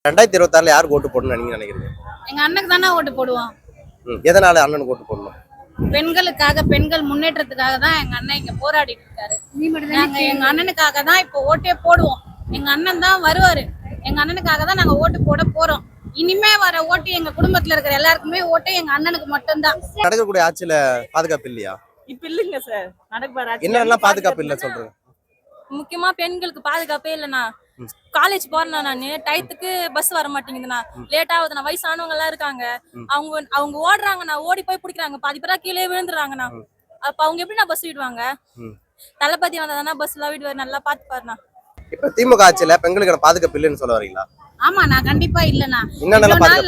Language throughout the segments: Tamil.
2026 யாருக்கு ஓட்டு போடணும்னு நீங்க நினைக்கிறீங்க? எங்க அண்ணனுக்கு தானே ஓட்டு போடுவோம். எதனால அண்ணனுக்கு ஓட்டு போடணும்? பெண்களுக்காக, பெண்கள் முன்னேற்றத்துக்காக தான் எங்க அண்ணன் இங்க போராடிட்டு இருக்காரு. நாங்க எங்க அண்ணனுக்காக தான் இப்போ ஓட்டே போடுவோம். எங்க அண்ணன் தான் வருவாரு. எங்க அண்ணனுக்காக தான் நாங்க ஓட்டு போட போறோம். இனிமே வர ஓட்டு எங்க குடும்பத்துல இருக்கிற எல்லாருக்குமே ஓட்டு எங்க அண்ணனுக்கு மட்டும்தான். நடக்கக்கூடிய ஆட்சியில பாதுகாப்பு இல்லையா? இப்ப இல்லைங்க சார். நடக்கற என்னெல்லாம் பாதுகாப்பு இல்ல சொல்றேன். முக்கியமா பெண்களுக்கு பாதுகாப்பே இல்லைண்ணா. காலேஜ் போறேண்ணா, நானு டயத்துக்கு பஸ் வர மாட்டேங்குதுண்ணா, லேட் ஆகுதுண்ணா. வயசானவங்க எல்லாம் இருக்காங்க, அவங்க ஓடுறாங்கண்ணா, ஓடி போய் பிடிக்கிறாங்க, பாதி பேரா கீழே விழுந்துடுறாங்கண்ணா. அப்ப அவங்க எப்படிண்ணா பஸ் விடுவாங்க? தளபதி வந்தாதானா பஸ் எல்லாம் விடுவாரு, நல்லா பாத்துப்பாருண்ணா. இப்ப திமுக ஆட்சியில பெண்களுக்கு பாதுகாப்பு இல்லைன்னு சொல்ல வரீங்களா? ஆமா, நான் கண்டிப்பா இல்லண்ணா.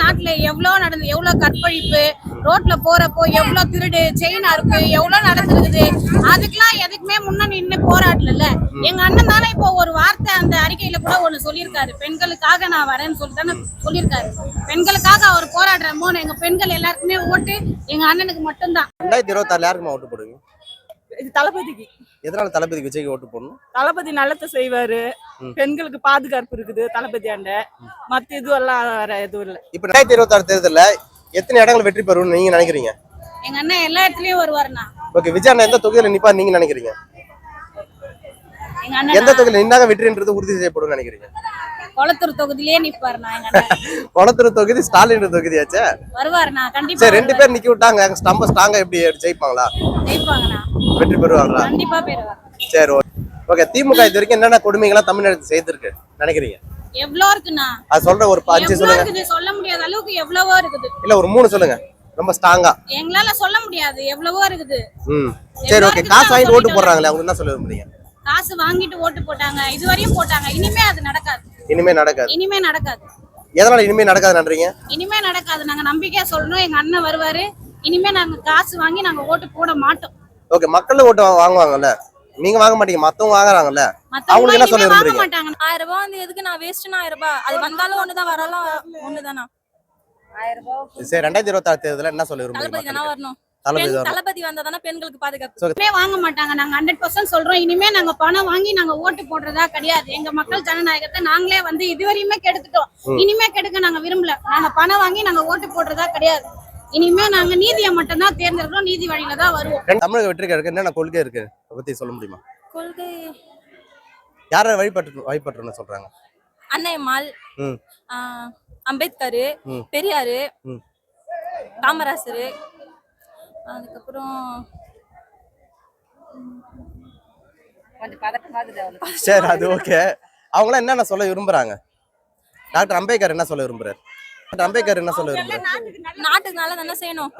நாட்டுல எவ்வளவு கற்பழிப்பு, ரோட்ல போறப்போ எவ்வளவு திருடு, செயின் அறுப்பு எவ்வளவு நடந்துருக்குது. அதுக்கெல்லாம் எதுக்குமே முன்ன நின்று போராடல. எங்க அண்ணன் தானே இப்போ ஒரு வார்த்தை அந்த அறிக்கையில கூட ஒண்ணு சொல்லியிருக்காரு, பெண்களுக்காக நான் வரேன்னு சொல்லிட்டு சொல்லியிருக்காரு. பெண்களுக்காக அவர் போராடுறமோ எங்க பெண்கள் எல்லாருக்குமே ஓட்டு எங்க அண்ணனுக்கு மட்டும்தான். 2026 யாருக்குமா ஓட்டு போடுவீங்க? இது தளபதிக்கு. எதனால தளபதிக்கு விஜய்க்கு ஓட்டு போடணும்? தளபதி நல்லத்தை செய்வாரு, பெண்களுக்கு பாதுகாப்பு இருக்குது தளபதி ஆண்ட. மத்த இதுவெல்லாம் வேற எதுவும் இல்ல. இப்ப 2026 தேர்தல்ல எத்தனை இடங்கள் வெற்றி பெறும்னு நீங்க நினைக்கிறீங்க? எங்க அண்ணன் எல்லா இடத்துலயும் வருவாருண்ணா. ஓகே, விஜய் அண்ணன் எந்த தொகுதியில நிப்பா நீங்க நினைக்கிறீங்க? எங்க அண்ணன் எந்த தொகுதியில நின்னாக வெற்றின்றது உறுதி செய்யப்படும் நினைக்கிறீங்க? கொளத்தூர் தொகுதியிலே நிப்பாருண்ணா எங்க அண்ணன். கொளத்தூர் தொகுதி ஸ்டாலின் தொகுதியாச்சே. வருவாருண்ணா கண்டிப்பா. சரி, ரெண்டு பேர் நிக்க விட்டாங்க, ஸ்ட்ராங்கா எப்படி ஜெயிப்பாங்களா? ஜெயிப்பாங்கண்ணா, வெற்றி பெறுவாங்களா? கண்டிப்பா பெறுவாங்க. சரி, ஓகே. திமுக இது வரைக்கும் என்னென்ன கொடுமைகள்லாம் தமிழ்நாட்டுக்கு செய்திருக்கு நினைக்கிறீங்க? எவ்வளவு இருக்குண்ணா? அது சொல்ற ஒரு 5 சொல்லுங்க. சொல்ல முடியாத அளவுக்கு எவ்வளவோ இருக்குது. இல்ல ஒரு 3 சொல்லுங்க, ரொம்ப ஸ்ட்ராங்கா. எங்களால சொல்ல முடியாது, எவ்வளவோ இருக்குது. சரி, ஓகே. காசு வாங்கிட்டு ஓட்டு போடுறாங்களே, அவங்க என்ன சொல்ல முடியும்? காசு வாங்கிட்டு ஓட்டு போட்டாங்க, இதுவரையும் போட்டாங்க. இனிமே அது நடக்காது. இனிமே நடக்காது. இனிமே நடக்காது. எதனால இனிமே நடக்காது நன்றீங்க? இனிமே நடக்காது. நாங்க நம்பிக்கையா சொல்லணும், எங்க அண்ணன் வருவாரு. இனிமே நாங்க காசு வாங்கி நாங்க ஓட்டு போட மாட்டோம். ஓகே, மக்கள் ஓட்டு வாங்குவாங்கல்ல, நீங்க வாங்க மாட்டீங்க, மத்தவங்க வாங்குறாங்கல்ல, அவங்களுக்கு என்ன சொல்ல விரும்புறீங்க? 1000 ரூபாய் வந்து எதுக்கு நான் வேஸ்ட்னா? 1000 ரூபாய் அது வந்தாலும் ஒண்ணுதான், வரலாம் ஒண்ணுதானா? 1000 ரூபாய். சரி, 2026 தேர்தல்ல என்ன சொல்ல விரும்புறீங்க? தளபதி தான வரணும். தளபதி தளபதி வந்தாதானே பெண்களுக்கு பாதுகாப்பு. இனிமே வாங்க மாட்டாங்க. நாங்க 100% சொல்றோம். இனிமே நாங்க பணம் வாங்கி நாங்க ஓட்டு போடுறதா கிடையாது. எங்க மக்கள் ஜனநாயகத்தை நாங்களே வந்து இதுவரையுமே கெடுத்துட்டோம். இனிமே கெடுக்க நாங்க விரும்பல. நாங்க பணம் வாங்கி நாங்க ஓட்டு போடுறதா கிடையாது. இனிமே நாங்க நீதியை மட்டும் தான் தேர்ந்தெடுக்கிறோம், நீதி வழியில தான் வருவோம். தமிழக வெற்றிக்கு என்னென்ன கொள்கை இருக்கு அதை பத்தி சொல்ல முடியுமா? கொள்கை யார வழிபட்டுன்னு சொல்றாங்க? அன்னையம்மாள், அம்பேத்கர், பெரியாரு, காமராசர், அதுக்கப்புறம் சரி, அது ஓகே. அவங்களாம் என்னென்ன சொல்ல விரும்புறாங்க? டாக்டர் அம்பேத்கர் என்ன சொல்ல விரும்புறாரு? நாட்டுக்கு நல்லது தானே செய்யணும்.